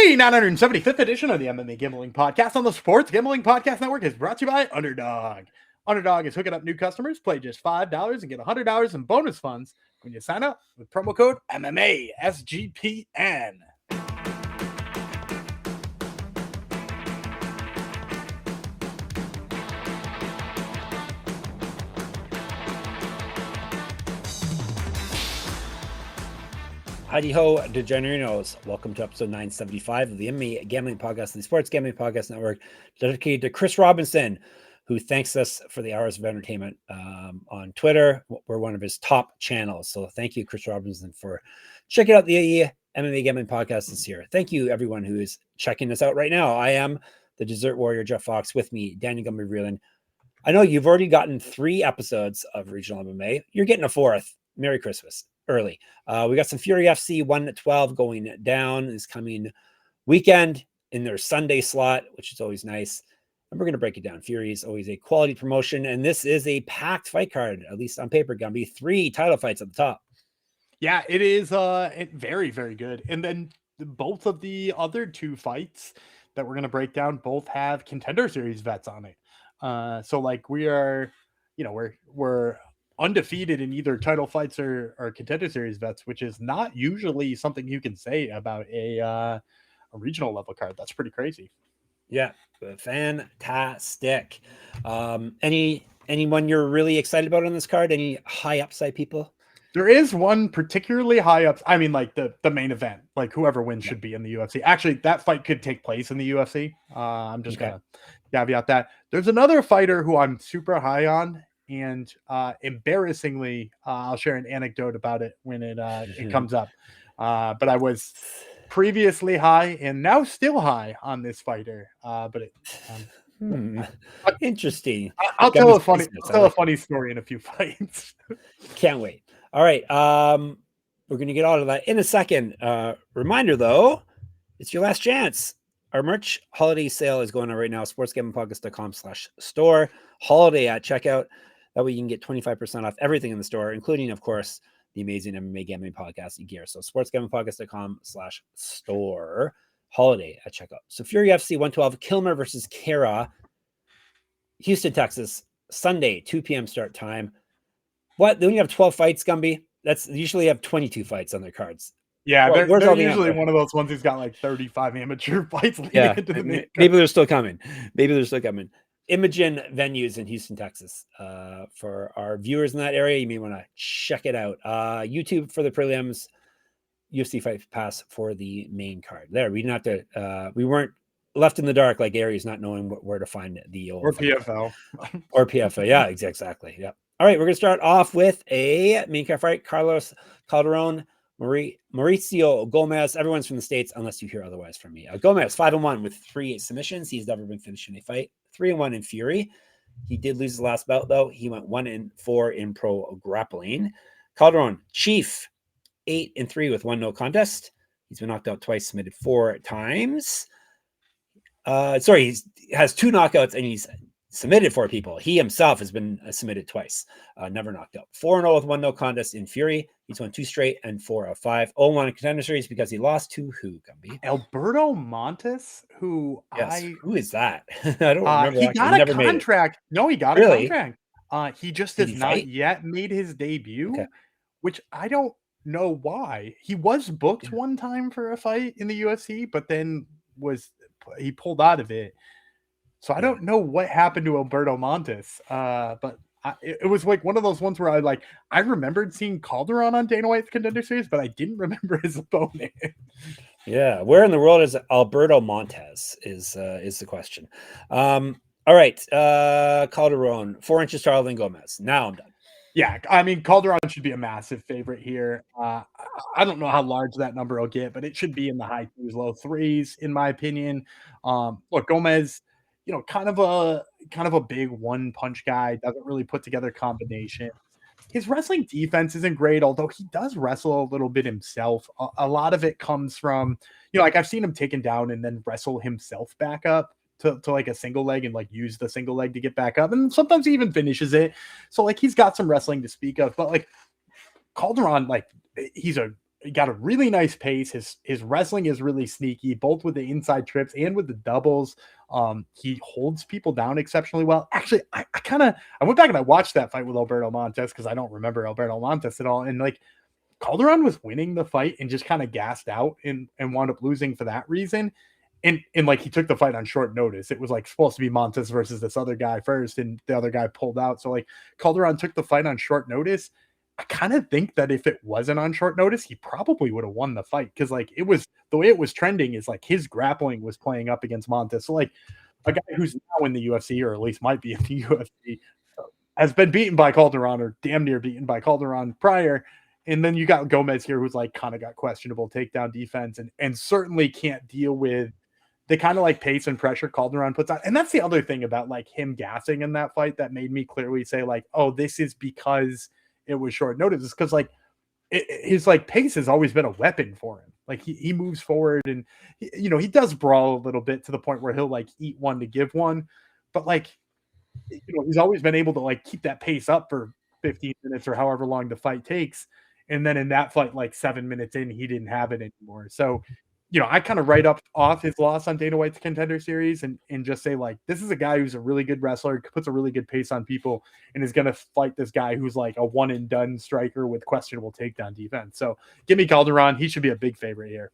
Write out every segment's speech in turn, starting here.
The 975th edition of the MMA Gambling Podcast on the Sports Gambling Podcast Network is brought to you by Underdog. Underdog is hooking up new customers. Play just $5 and get $100 in bonus funds when you sign up with promo code MMA SGPN. Howdy ho, degenerinos. Welcome to episode 975 of the MMA Gambling Podcast, the Sports Gambling Podcast Network, dedicated to Chris Robinson, who thanks us for the hours of entertainment on Twitter. We're one of his top channels. So thank you, Chris Robinson, for checking out the MMA Gambling Podcast this year. Thank you, everyone who is checking us out right now. I am the Dessert Warrior, Jeff Fox, with me, Daniel Gumby Vreeland. I know you've already gotten 3 episodes of Regional MMA. You're getting a 4th. Merry Christmas. Early. We got some Fury FC 1-12 going down this coming weekend in their Sunday slot, which is always nice. And we're going to break it down. Fury is always a quality promotion, and this is a packed fight card, at least on paper, Gumby. 3 title fights at the top. Yeah, it is very, very good. And then both of the other 2 fights that we're going to break down both have Contender Series vets on it. So like we are, we're undefeated in either title fights or Contender Series vets, which is not usually something you can say about a regional level card. That's pretty crazy. Yeah, fantastic. Anyone you're really excited about on this card? Any high upside people? There is one particularly high up. I mean, like the main event, like whoever wins should be in the UFC. Actually, that fight could take place in the UFC. I'm just gonna caveat that. There's another fighter who I'm super high on. And embarrassingly, I'll share an anecdote about it when it comes up. But I was previously high and now still high on this fighter. Interesting. I'll tell a funny story in a few fights. Can't wait. All right. We're going to get all of that in a second. Reminder, though, it's your last chance. Our merch holiday sale is going on right now. sportsgamblingpodcast.com/store. Holiday at checkout. That way you can get 25% off everything in the store, including, of course, the amazing MMA Gambling Podcast gear. So sportsgamblingpodcast.com/store. Holiday at checkout. So Fury FC 112, Kilmer versus Khera. Houston, Texas. Sunday, 2 p.m. start time. What? They only have 12 fights, Gumby? That's usually have 22 fights on their cards. Yeah, they're usually one of those ones who's got like 35 amateur fights leading into the main. Maybe they're still coming. Imogen venues in Houston, Texas. For our viewers in that area, you may want to check it out. YouTube for the prelims, UFC Fight Pass for the main card. There, we didn't have to. We weren't left in the dark like Aries, not knowing where to find the old or PFL or PFL. Yeah, exactly. Yeah. All right, we're gonna start off with a main card fight. Calderon, Mauricio Gomez. Everyone's from the States, unless you hear otherwise from me. Gomez 5-1 with 3 submissions. He's never been finished in a fight. 3-1 in Fury. He did lose his last bout, though. He went 1-4 in pro grappling. Calderon, Chief, 8-3 with 1 no contest. He's been knocked out twice, submitted 4 times. He has 2 knockouts, and he's submitted 4 people. He himself has been submitted twice, never knocked out. 4-0 with 1 no contest in Fury. He's won 2 straight and 4 of 5. 0-1 in Contender Series because he lost to who, Gumby? Alberto Montes, who who is that? I don't remember. He got a contract. No, he got a contract. He just has not yet made his debut, which I don't know why. He was booked one time for a fight in the UFC, but then he pulled out of it. So I don't know what happened to Alberto Montes, but it was like one of those ones where I remembered seeing Calderon on Dana White's Contender Series, but I didn't remember his opponent. Yeah, where in the world is Alberto Montes is the question. All right, Calderon, 4 inches taller than Gomez. Now I'm done. Yeah, I mean, Calderon should be a massive favorite here. I don't know how large that number will get, but it should be in the high 2s, low 3s, in my opinion. Look, Gomez, kind of a big one-punch guy, doesn't really put together combinations. His wrestling defense isn't great, although he does wrestle a little bit himself. A lot of it comes from, like I've seen him taken down and then wrestle himself back up to like a single leg and like use the single leg to get back up. And sometimes he even finishes it. So like he's got some wrestling to speak of, but like Calderon, like he's a got a really nice pace. His wrestling is really sneaky, both with the inside trips and with the doubles. He holds people down exceptionally well. Actually, I went back and I watched that fight with Alberto Montes because I don't remember Alberto Montes at all. And like Calderon was winning the fight and just kind of gassed out and wound up losing for that reason. And like he took the fight on short notice. It was like supposed to be Montes versus this other guy first, and the other guy pulled out. So like Calderon took the fight on short notice. I kind of think that if it wasn't on short notice, he probably would have won the fight because like it was the way it was trending is like his grappling was playing up against Montes. So like a guy who's now in the UFC or at least might be in the UFC has been beaten by Calderon or damn near beaten by Calderon prior. And then you got Gomez here who's like kind of got questionable takedown defense and certainly can't deal with the kind of like pace and pressure Calderon puts on. And that's the other thing about like him gassing in that fight that made me clearly say like, oh, this is because it was short notice. It's because like his like pace has always been a weapon for him. Like he moves forward and he does brawl a little bit to the point where he'll like eat one to give one, but like he's always been able to like keep that pace up for 15 minutes or however long the fight takes. And then in that fight, like 7 minutes in, he didn't have it anymore. So I kind of write off his loss on Dana White's Contender Series and just say, like, this is a guy who's a really good wrestler, puts a really good pace on people, and is going to fight this guy who's like a one-and-done striker with questionable takedown defense. So give me Calderon. He should be a big favorite here.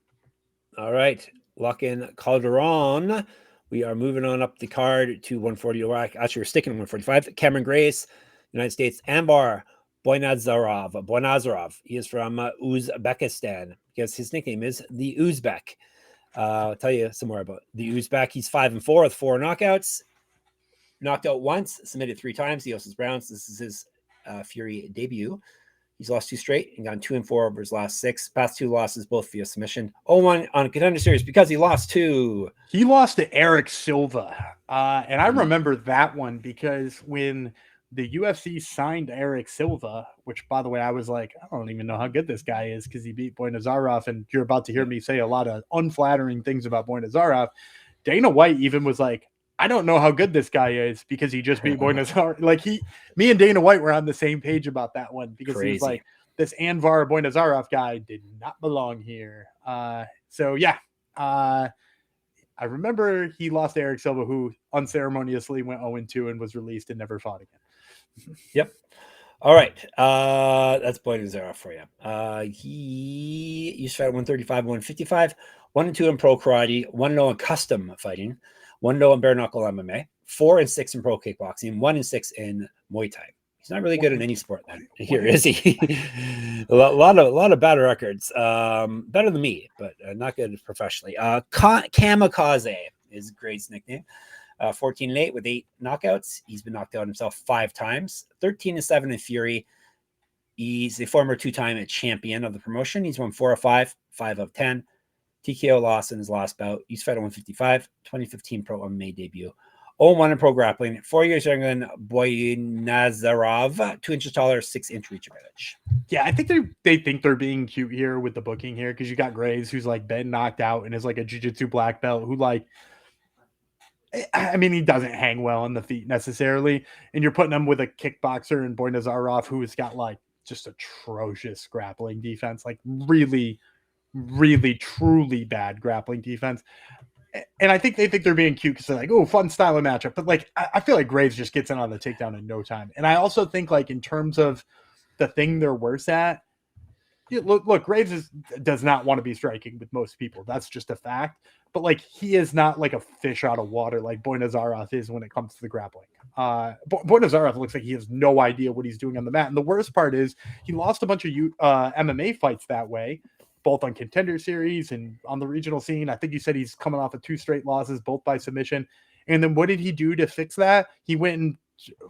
All right. Lock in Calderon. We are moving on up the card to 140. Actually, we're sticking in 145. Cameron Grace, United States. Anvar Boynazarov. He is from Uzbekistan because his nickname is the Uzbek. I'll tell you some more about the Uzbek. He's 5-4 with 4 knockouts. Knocked out once, submitted 3 times. He also Browns. This is his Fury debut. He's lost 2 straight and gone 2-4 over his last 6. Past 2 losses, both via submission. 0-1 on a Contender Series because he lost 2. He lost to Eric Silva. And I remember that one because when the UFC signed Eric Silva, which, by the way, I was like, I don't even know how good this guy is because he beat Boynazarov, and you're about to hear me say a lot of unflattering things about Boynazarov. Dana White even was like, I don't know how good this guy is because he just beat Boynazarov. Like me and Dana White were on the same page about that one because he was like, this Anvar Boynazarov guy did not belong here. So yeah, I remember he lost to Eric Silva, who unceremoniously went 0-2 and was released and never fought again. Yep. All right. That's Boynazarov for you. He used to fight 135, 155, 1-2 in pro karate, 1-0 in custom fighting, 1-0 in bare knuckle MMA, 4-6 in pro kickboxing, 1-6 in Muay Thai. He's not really good in any sport then. Here is he? a lot of bad records. Better than me, but not good professionally. Kamikaze is Grace's nickname. 14-8 with 8 knockouts. He's been knocked out himself 5 times. 13-7 in Fury. He's a former 2-time champion of the promotion. He's won 4 of 5, 5 of 10. TKO loss in his last bout. He's fought at 155, 2015 pro MMA debut. 0-1 in pro grappling. 4 years younger than Boynazarov. 2 inches taller, 6-inch reach advantage. Yeah, I think they think they're being cute here with the booking here because you got Graves who's like been knocked out and is like a jiu-jitsu black belt who like, I mean, he doesn't hang well on the feet necessarily. And you're putting him with a kickboxer and Boynazarov who's got like just atrocious grappling defense, like really, really, truly bad grappling defense. And I think they think they're being cute because they're like, oh, fun style of matchup. But like, I feel like Graves just gets in on the takedown in no time. And I also think like in terms of the thing they're worse at, look, Graves does not want to be striking with most people. That's just a fact. But like, he is not like a fish out of water like Boynazarov is when it comes to the grappling. Boynazarov looks like he has no idea what he's doing on the mat. And the worst part is he lost a bunch of MMA fights that way, both on Contender Series and on the regional scene. I think you said he's coming off of 2 straight losses, both by submission. And then what did he do to fix that? He went and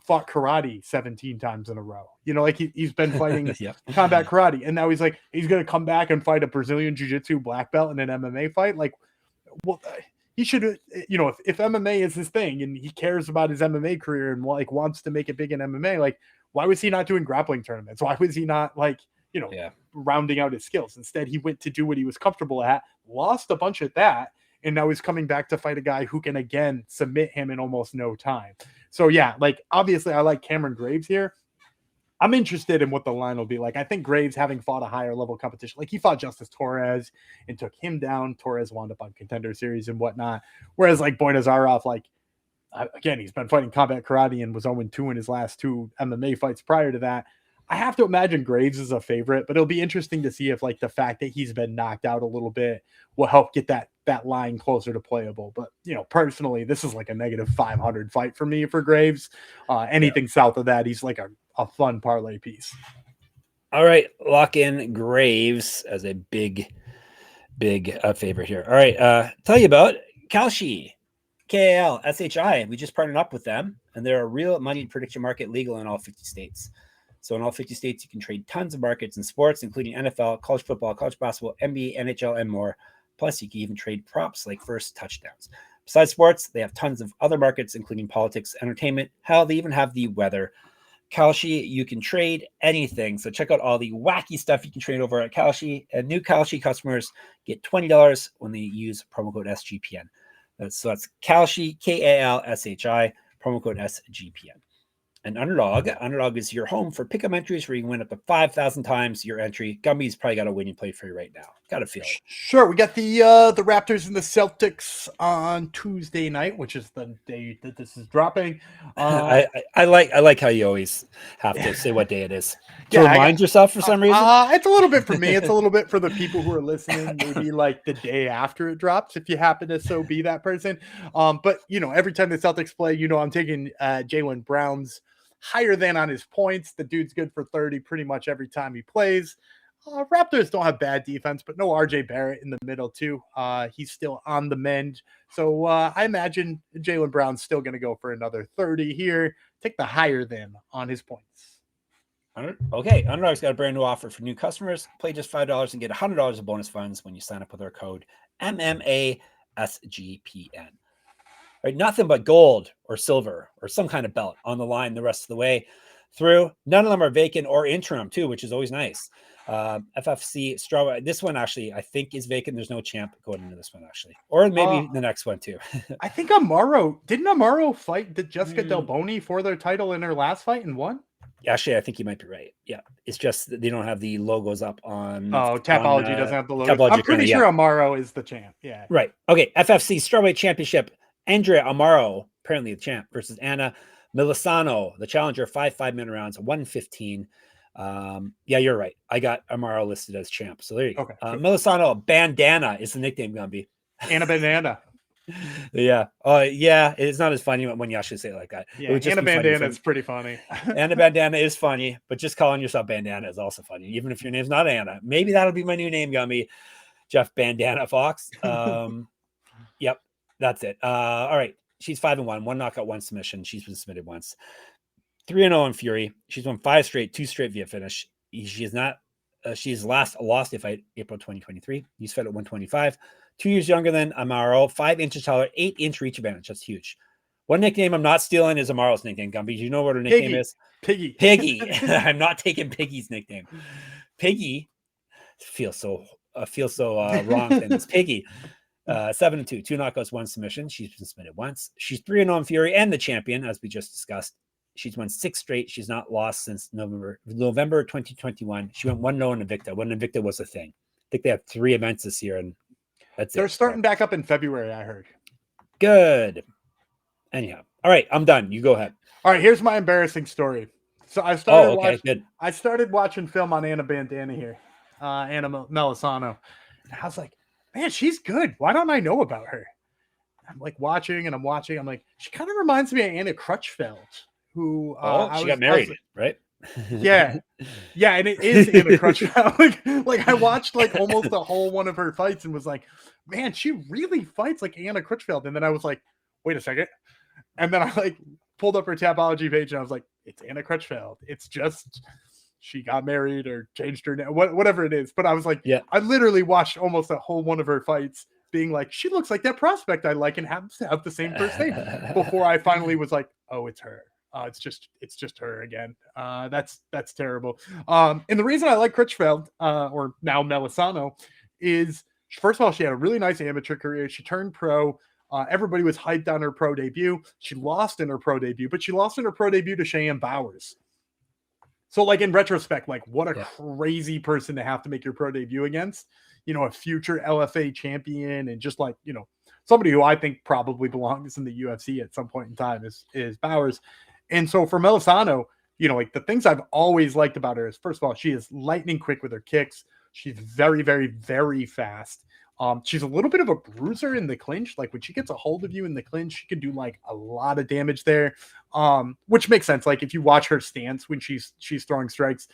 fought karate 17 times in a row. Like he's been fighting combat karate. And now he's like, he's going to come back and fight a Brazilian jiu-jitsu black belt in an MMA fight. Like, well, he should, if MMA is his thing and he cares about his MMA career and like wants to make it big in MMA, like, why was he not doing grappling tournaments? Why was he not like, rounding out his skills? Instead, he went to do what he was comfortable at, lost a bunch of that, and now he's coming back to fight a guy who can again submit him in almost no time. So yeah, like obviously I like Cameron Graves here. I'm interested in what the line will be like. I think Graves, having fought a higher level competition, like he fought Justice Torres and took him down. Torres wound up on Contender Series and whatnot. Whereas like Boynazarov, like again, he's been fighting combat karate and was 0-2 in his last 2 MMA fights prior to that. I have to imagine Graves is a favorite, but it'll be interesting to see if like the fact that he's been knocked out a little bit will help get that line closer to playable. But personally, this is like a -500 fight for me for Graves. Anything south of that, he's like a fun parlay piece. All right, lock in Graves as a big favorite here. All right, tell you about Kalshi, KALSHI. We just partnered up with them, and they're a real money prediction market, legal in all 50 states. So in all 50 states, you can trade tons of markets in sports, including NFL, college football, college basketball, NBA, NHL, and more. Plus, you can even trade props like first touchdowns. Besides sports, they have tons of other markets, including politics, entertainment. Hell, they even have the weather. Kalshi, you can trade anything. So check out all the wacky stuff you can trade over at Kalshi. And new Kalshi customers get $20 when they use promo code SGPN. So that's Kalshi, KALSHI, promo code SGPN. And Underdog is your home for pick'em entries where you can win up to 5,000 times your entry. Gumby's probably got a winning play for you right now. Got to feel it. Sure. We got the Raptors and the Celtics on Tuesday night, which is the day that this is dropping. I like how you always have to say what day it is to remind yourself for some reason. It's a little bit for me. It's a little bit for the people who are listening. Maybe like the day after it drops, if you happen to so be that person. But every time the Celtics play, I'm taking Jaylen Brown's higher than on his points. The dude's good for 30 pretty much every time he plays. Raptors don't have bad defense, but no RJ Barrett in the middle too. He's still on the mend. So I imagine Jaylen Brown's still going to go for another 30 here. Take the higher than on his points. Okay, Underdog's got a brand new offer for new customers. Play just $5 and get $100 of bonus funds when you sign up with our code MMA SGPN. Right, nothing but gold or silver or some kind of belt on the line the rest of the way through. None of them are vacant or interim too, which is always nice. FFC strawberry. This one actually, I think, is vacant. There's no champ going into this one actually, or maybe the next one too. I think Amaro fight Jessica Del Boni for their title in her last fight and won. Actually, I think you might be right. Yeah, it's just that they don't have the logos up on. Oh, Tapology doesn't have the logo. I'm pretty sure Amaro is the champ. Yeah. Right. Okay. FFC strawweight championship. Andrea Amaro, apparently the champ, versus Anna Melisano, the challenger, 5-5-minute rounds, 115. Yeah, you're right. I got Amaro listed as champ. So there you go. Okay. Melisano Bandana is the nickname, Gumby. Anna Bandana. Yeah. Yeah. It's not as funny when you actually say it like that. Yeah, Anna Bandana is pretty funny. Anna Bandana is funny, but just calling yourself Bandana is also funny, even if your name's not Anna. Maybe that'll be my new name, Gumby. Jeff Bandana Fox. Yep. That's it. All right. She's 5-1, 1 knockout, 1 submission. She's been submitted once. 3-0 in Fury. She's won 5 straight, 2 straight via finish. She is not. She's lost a fight April 2023. He's fed at 125. 2 years younger than Amaro. 5 inches taller. 8-inch reach advantage. That's huge. One nickname I'm not stealing is Amaro's nickname. Gumby, do you know what her nickname is? Piggy. I'm not taking Piggy's nickname. Piggy feels so wrong. Then it's Piggy. 7-2, 2 knockouts, 1 submission. She's been submitted once. She's 3-0 in Fury and the champion, as we just discussed. She's won 6 straight. She's not lost since November 2021. She went 1-0 in Invicta when Invicta was a thing. I think they have 3 events this year, and that's They're starting back up in February, I heard. Good. Anyhow, all right, I'm done. You go ahead. All right, here's my embarrassing story. So I started watching film on Anna Bandana here, Anna Melisano. And I was like, man, she's good. Why don't I know about her? I'm like watching. I'm like, she kind of reminds me of Anna Crutchfeld, who she got married, right? Yeah, and it is Anna Crutchfeld. like I watched like almost the whole one of her fights and was like, man, she really fights like Anna Crutchfeld. And then I was like, wait a second. And then I like pulled up her Tapology page and I was like, it's Anna Crutchfeld. It's just she got married or changed her name, whatever it is. But I was like, yeah, I literally watched almost a whole one of her fights being like, she looks like that prospect I like and happens to have the same first name, before I finally was like, oh, it's her. It's just her again. That's terrible. And the reason I like Crutchfeld, or now Melisano, is first of all, she had a really nice amateur career. She turned pro. Everybody was hyped on her pro debut. She lost in her pro debut, but she lost in her pro debut to Cheyenne Bowers. So, like, in retrospect, like, what a crazy person to have to make your pro debut against, you know, a future LFA champion, and just like, you know, somebody who I think probably belongs in the UFC at some point in time is Bowers. And so for Melisano, you know, like, the things I've always liked about her is, first of all, she is lightning quick with her kicks. She's very, very, very fast. She's a little bit of a bruiser in the clinch. Like, when she gets a hold of you in the clinch, she can do like a lot of damage there. Which makes sense. Like, if you watch her stance when she's throwing strikes,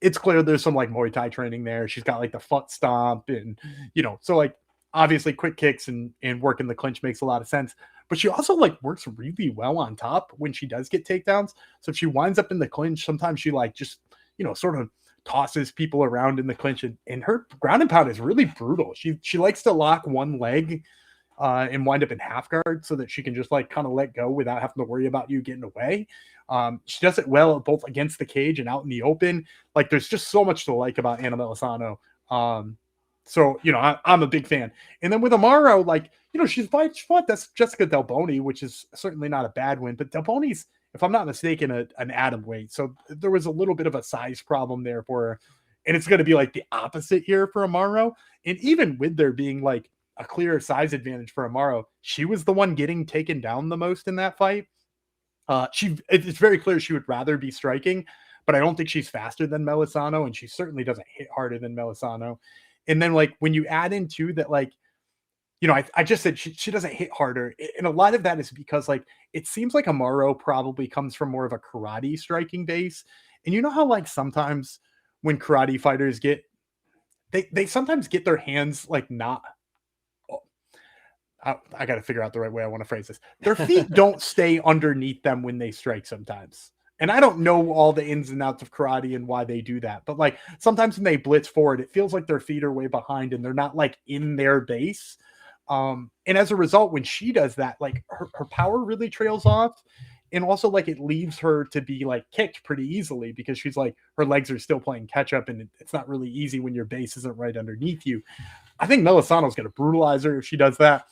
it's clear there's some like Muay Thai training there. She's got like the foot stomp, and, you know, so like, obviously quick kicks and working the clinch makes a lot of sense. But she also like works really well on top when she does get takedowns. So if she winds up in the clinch, sometimes she like just, you know, sort of tosses people around in the clinch, and her ground and pound is really brutal. She likes to lock one leg and wind up in half guard so that she can just like kind of let go without having to worry about you getting away. She does it well both against the cage and out in the open. Like, there's just so much to like about Anna Melisano. So, you know, I'm a big fan. And then with Amaro, like, you know, she fought that's Jessica Del Boni, which is certainly not a bad win, but Del Boni's, if I'm not mistaken, an atom weight. So there was a little bit of a size problem there for her. And it's going to be like the opposite here for Amaro. And even with there being like a clear size advantage for Amaro, she was the one getting taken down the most in that fight. It's very clear she would rather be striking, but I don't think she's faster than Melisano, and she certainly doesn't hit harder than Melisano. And then, like, when you add in too that, like, you know, I just said she doesn't hit harder. And a lot of that is because, like, it seems like Amaro probably comes from more of a karate striking base. And you know how, like, sometimes when karate fighters they sometimes get their hands, like, not, I got to figure out the right way I want to phrase this. Their feet don't stay underneath them when they strike sometimes. And I don't know all the ins and outs of karate and why they do that. But, like, sometimes when they blitz forward, it feels like their feet are way behind and they're not, like, in their base. And as a result, when she does that, like, her power really trails off. And also, like, it leaves her to be, like, kicked pretty easily because she's like, her legs are still playing catch up, and it's not really easy when your base isn't right underneath you. I think Melisano's going to brutalize her if she does that.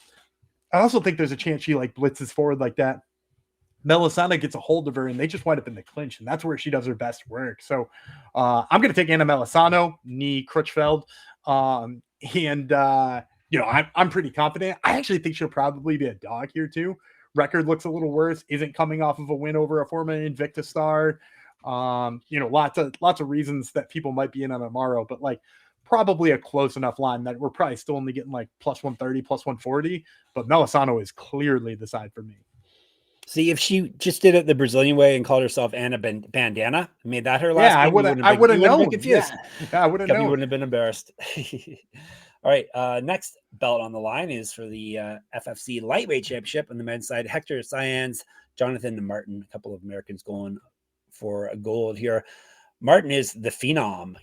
I also think there's a chance she, like, blitzes forward like that. Melisano gets a hold of her, and they just wind up in the clinch, and that's where she does her best work. So I'm going to take Anna Melisano, knee Crutchfeld, you know, I'm pretty confident. I actually think she'll probably be a dog here too. Record looks a little worse. Isn't coming off of a win over a former Invicta star. You know, lots of reasons that people might be in on Amaro, but, like, probably a close enough line that we're probably still only getting like plus 130, plus 140. But Melisano is clearly the side for me. See, if she just did it the Brazilian way and called herself Anna Bandana, made that her last name, I would have known. Confused. Yeah, I would have known. You wouldn't have been embarrassed. All right, next belt on the line is for the FFC Lightweight Championship on the men's side. Hector, Saenz, Jonathan, and Martin, a couple of Americans going for a gold here. Martin is the phenom.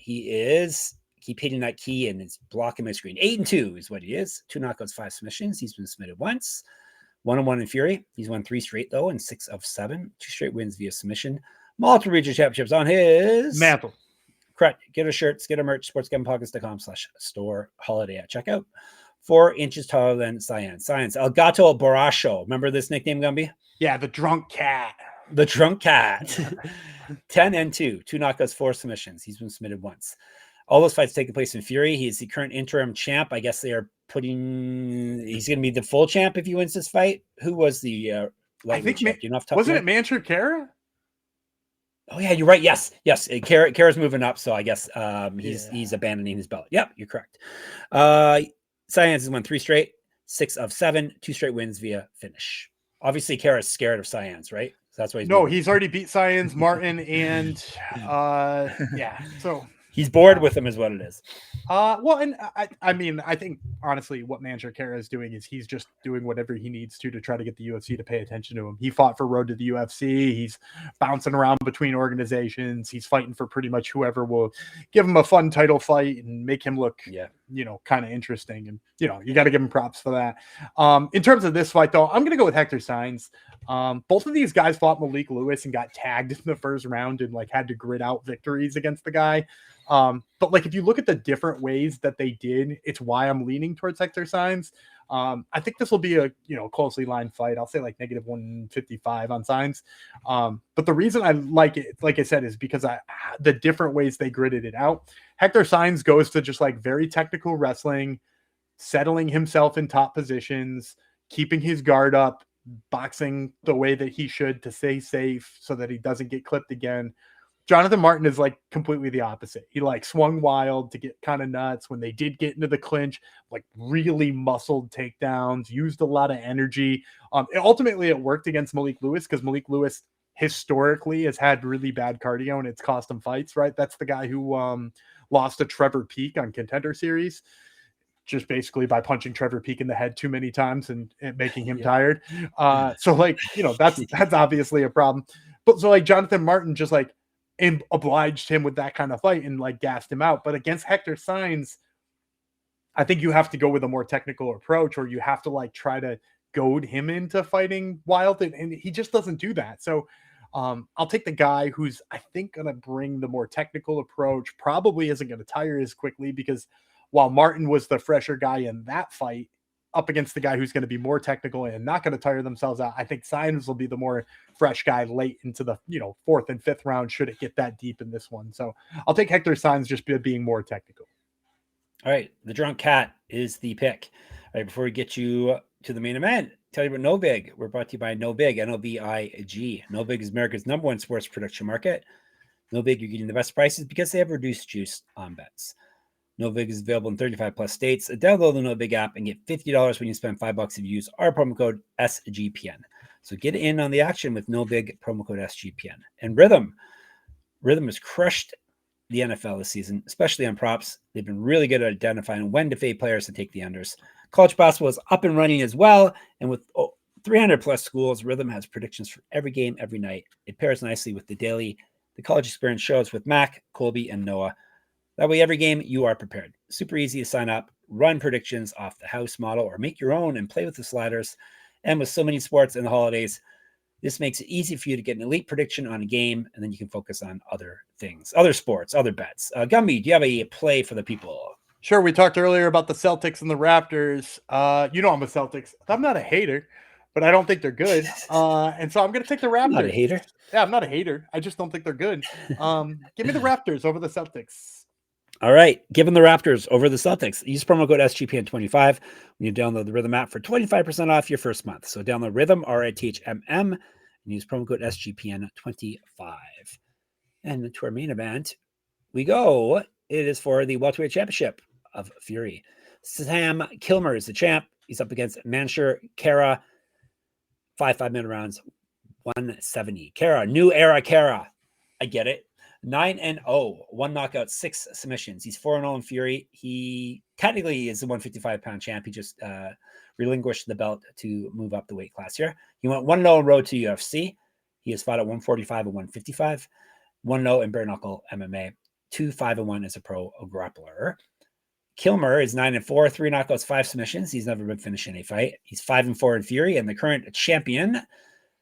Keep hitting that key and it's blocking my screen. 8-2 is what he is. 2 knockouts, 5 submissions. He's been submitted once. 1-1 in Fury. He's won 3 straight, though, and 6 of 7. 2 straight wins via submission. Multiple regional championships on his mantle. Correct. Get our shirts, get our merch, sportsgamblingpockets.com/store holiday at checkout. 4 inches taller than Saenz. El Gato Borracho. Remember this nickname, Gumby? Yeah, the drunk cat. The drunk cat. 10-2. 2 knockouts, 4 submissions. He's been submitted once. All those fights taking place in Fury. He is the current interim champ. I guess they are he's going to be the full champ if he wins this fight. Who was the lightweight champ? Wasn't it Mansher Khera? Oh yeah, you're right. Yes. Khera's moving up, so I guess he's abandoning his belt. Yep, you're correct. Saenz has won 3 straight, 6 of 7, 2 straight wins via finish. Obviously, Khera's scared of Saenz, right? So that's why he's already beat Saenz, Martin, and so. He's bored with him is what it is. Well, and I mean, I think honestly what Mansher Khera is doing is he's just doing whatever he needs to try to get the UFC to pay attention to him. He fought for Road to the UFC. He's bouncing around between organizations. He's fighting for pretty much whoever will give him a fun title fight and make him look, kind of interesting. And, you got to give him props for that. In terms of this fight, though, I'm going to go with Hector Saenz. Both of these guys fought Malik Lewis and got tagged in the first round and had to grit out victories against the guy. But if you look at the different ways that they did, it's why I'm leaning towards Hector Saenz. I think this will be a closely lined fight. I'll say like negative 155 on Saenz. But the reason I like it, like I said, is because the different ways they gridded it out. Hector Saenz goes to just like very technical wrestling, settling himself in top positions, keeping his guard up, boxing the way that he should to stay safe so that he doesn't get clipped again. Jonathan Martin is like completely the opposite. He like swung wild to get kind of nuts when they did get into the clinch, like really muscled takedowns, used a lot of energy. Ultimately, it worked against Malik Lewis because Malik Lewis historically has had really bad cardio and it's cost him fights, right? That's the guy who lost to Trevor Peek on Contender Series, just basically by punching Trevor Peek in the head too many times and making him tired. So like, that's obviously a problem. But so like Jonathan Martin just like obliged him with that kind of fight and like gassed him out. But against Hector Saenz, I think you have to go with a more technical approach, or you have to like try to goad him into fighting wild, and he just doesn't do that. So I'll take the guy who's, I think, going to bring the more technical approach, probably isn't going to tire as quickly, because while Martin was the fresher guy in that fight up against the guy who's going to be more technical and not going to tire themselves out, I think Saenz will be the more fresh guy late into the fourth and fifth round, should it get that deep in this one. So I'll take Hector Saenz just being more technical. All right, the Drunk Cat is the pick. All right, before we get you to the main event, tell you about No Big. We're brought to you by No Big, NOBIG. No Big is America's #1 sports prediction market. No Big, you're getting the best prices because they have reduced juice on bets. No Big is available in 35 plus states. Download the No Big app and get $50 when you spend $5 if you use our promo code SGPN. So get in on the action with No Big, promo code SGPN. And Rhythm has crushed the NFL this season, especially on props. They've been really good at identifying when to fade players and take the unders. College basketball is up and running as well. And with 300 plus schools, Rhythm has predictions for every game, every night. It pairs nicely with the college experience shows with Mac, Colby, and Noah. That way, every game you are prepared. Super easy to sign up, run predictions off the house model, or make your own and play with the sliders. And with so many sports and the holidays, this makes it easy for you to get an elite prediction on a game, and then you can focus on other things, other sports, other bets. Gumby, do you have a play for the people? Sure. We talked earlier about the Celtics and the Raptors. I'm a Celtics. I'm not a hater, but I don't think they're good. And so I'm going to take the Raptors. I'm not a hater. Yeah, I'm not a hater. I just don't think they're good. Give me the Raptors over the Celtics. All right. Given the Raptors over the Celtics, use promo code SGPN25 when you download the Rhythm app for 25% off your first month. So download Rhythm, RITHMM, and use promo code SGPN25. And to our main event, we go. It is for the welterweight championship of Fury. Sam Kilmer is the champ. He's up against Mansher, Khera. 5-minute rounds, 170. Khera, new era Khera. I get it. 9-0, 1 knockout, 6 submissions. He's 4-0 in Fury. He technically is the 155-pound champ. He just relinquished the belt to move up the weight class here. He went 1-0 road to UFC. He has fought at 145 and 155. 1-0 in bare knuckle MMA. 2-5-1 as a pro grappler. Kilmer is 9-4, 3 knockouts, 5 submissions. He's never been finished in a fight. He's 5-4 in Fury, and the current champion.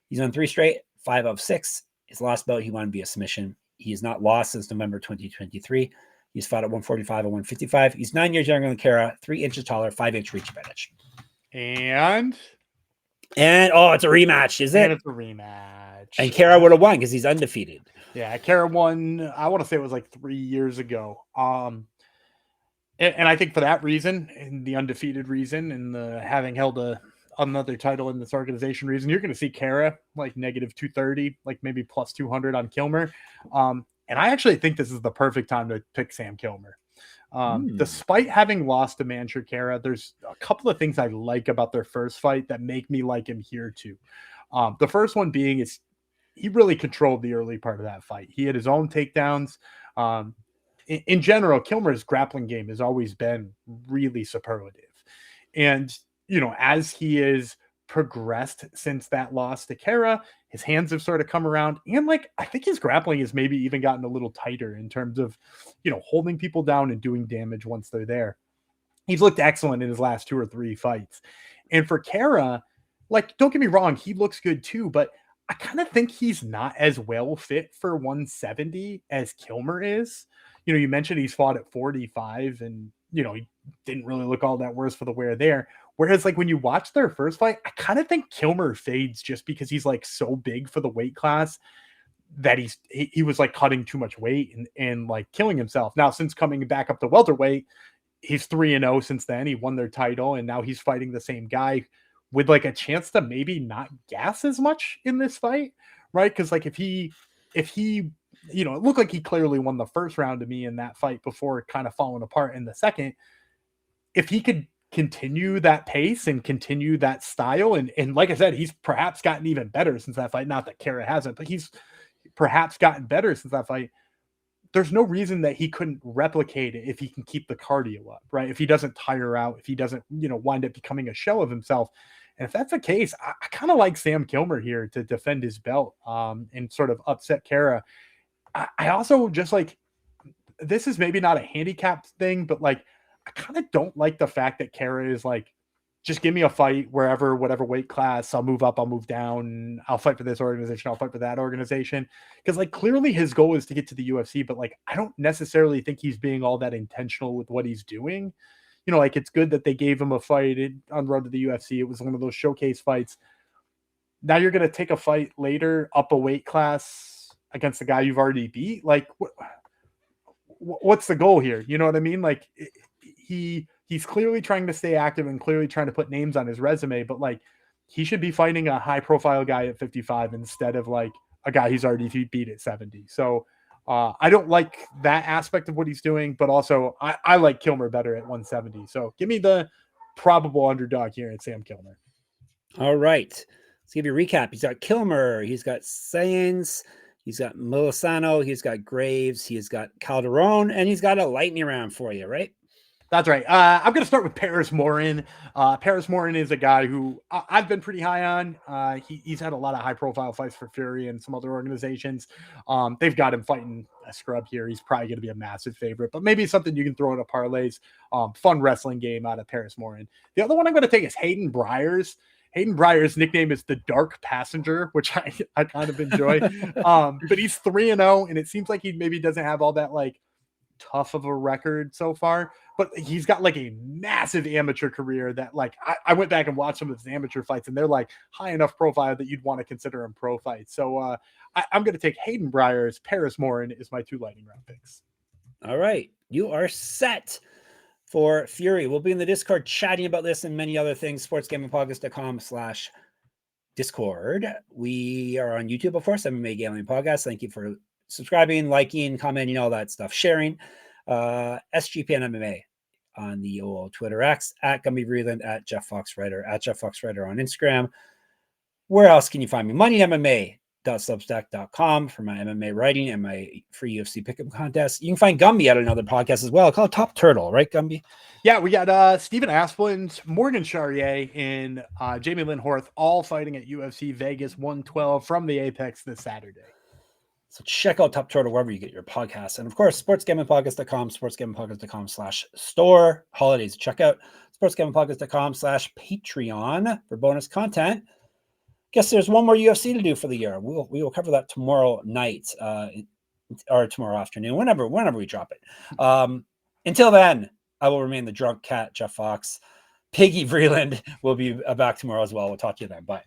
He's on 3 straight, 5 of 6. His last bout, he won via submission. He has not lost since November 2023. He's fought at 145 and 155. He's 9 years younger than Khera, 3 inches taller, 5-inch reach advantage. And it's a rematch, is it? And it's a rematch. And Khera would have won because he's undefeated. Yeah, Khera won, I want to say it was like 3 years ago. And I think for that reason, and the undefeated reason, and the having held another title in this organization reason, you're going to see Khera like negative 230, like maybe plus 200 on Kilmer. And I actually think this is the perfect time to pick Sam Kilmer. Despite having lost to Mansher Khera, there's a couple of things I like about their first fight that make me like him here too. The first one being is he really controlled the early part of that fight. He had his own takedowns. In general, Kilmer's grappling game has always been really superlative. And, as he is progressed since that loss to Khera, his hands have sort of come around. And I think his grappling has maybe even gotten a little tighter in terms of, holding people down and doing damage once they're there. He's looked excellent in his last 2 or 3 fights. And for Khera, don't get me wrong, he looks good too, but I kind of think he's not as well fit for 170 as Kilmer is. You mentioned he's fought at 45 and, he didn't really look all that worse for the wear there. Whereas like when you watch their first fight, I kind of think Kilmer fades just because he's like so big for the weight class that he was like cutting too much weight and like killing himself. Now, since coming back up to welterweight, he's 3-0 since then. He won their title, and now he's fighting the same guy with like a chance to maybe not gas as much in this fight, right? Because like if he, you know, it looked like he clearly won the first round to me in that fight before kind of falling apart in the second. If he could continue that pace and continue that style, and like I said, he's perhaps gotten even better since that fight. Not that Khera hasn't, but he's perhaps gotten better since that fight. There's no reason that he couldn't replicate it if he can keep the cardio up, right? If he doesn't tire out, if he doesn't, you know, wind up becoming a shell of himself. And if that's the case, I kind of like Sam Kilmer here to defend his belt and sort of upset Khera. I also just like, this is maybe not a handicapped thing, but like, I kind of don't like the fact that Khera is like, just give me a fight wherever, whatever weight class, I'll move up, I'll move down, I'll fight for this organization, I'll fight for that organization. Because like clearly his goal is to get to the UFC, but like I don't necessarily think he's being all that intentional with what he's doing. You know, like it's good that they gave him a fight on road to the UFC. It was one of those showcase fights. Now you're going to take a fight later up a weight class against the guy you've already beat. Like what's the goal here? You know what I mean? Like he's clearly trying to stay active and clearly trying to put names on his resume, but like he should be fighting a high profile guy at 55 instead of like a guy he's already beat at 70. So I don't like that aspect of what he's doing, but also I like Kilmer better at 170. So give me the probable underdog here at Sam Kilmer. All right. Let's give you a recap. He's got Kilmer. He's got Saenz. He's got Melisano. He's got Graves. He's got Calderon. And he's got a lightning round for you, right? That's right. I'm going to start with Paris Morin. Paris Morin is a guy who I've been pretty high on. He's had a lot of high-profile fights for Fury and some other organizations. They've got him fighting a scrub here. He's probably going to be a massive favorite, but maybe something you can throw into parlays. Fun wrestling game out of Paris Morin. The other one I'm going to take is Hayden Briers. Hayden Briers' nickname is the Dark Passenger, which I kind of enjoy. But he's 3-0, and it seems like he maybe doesn't have all that like tough of a record so far, but he's got like a massive amateur career that like I went back and watched some of his amateur fights, and they're like high enough profile that you'd want to consider him pro fights. So I'm going to take Hayden Briers. Paris Morin is my 2 lightning round picks. All right, you are set for Fury. We'll be in the Discord chatting about this and many other things. sportsgamingpodcast.com/Discord. We are on YouTube, of course, MMA Gambling Podcast. Thank you for subscribing, liking, commenting, all that stuff, sharing. SGPN MMA on the old Twitter X, at Gumby Vreeland, at Jeff Fox Writer, at Jeff Fox Writer on Instagram. Where else can you find me? moneymma.substack.com for my MMA writing and my free UFC pick'em contest. You can find Gumby at another podcast as well called Top Turtle, right, Gumby? Yeah, we got Stephen Asplund, Morgan Charrier, and Jamie Lynn Horth all fighting at UFC Vegas 112 from the Apex this Saturday. So check out Top Turtle wherever you get your podcasts. And of course, sportsgamblingpodcast.com, sportsgamblingpodcast.com/store. Holidays, check out sportsgamblingpodcast.com/Patreon for bonus content. Guess there's one more UFC to do for the year. We will cover that tomorrow night or tomorrow afternoon, whenever we drop it. Until then, I will remain the drunk cat, Jeff Fox. Piggy Vreeland will be back tomorrow as well. We'll talk to you then. Bye.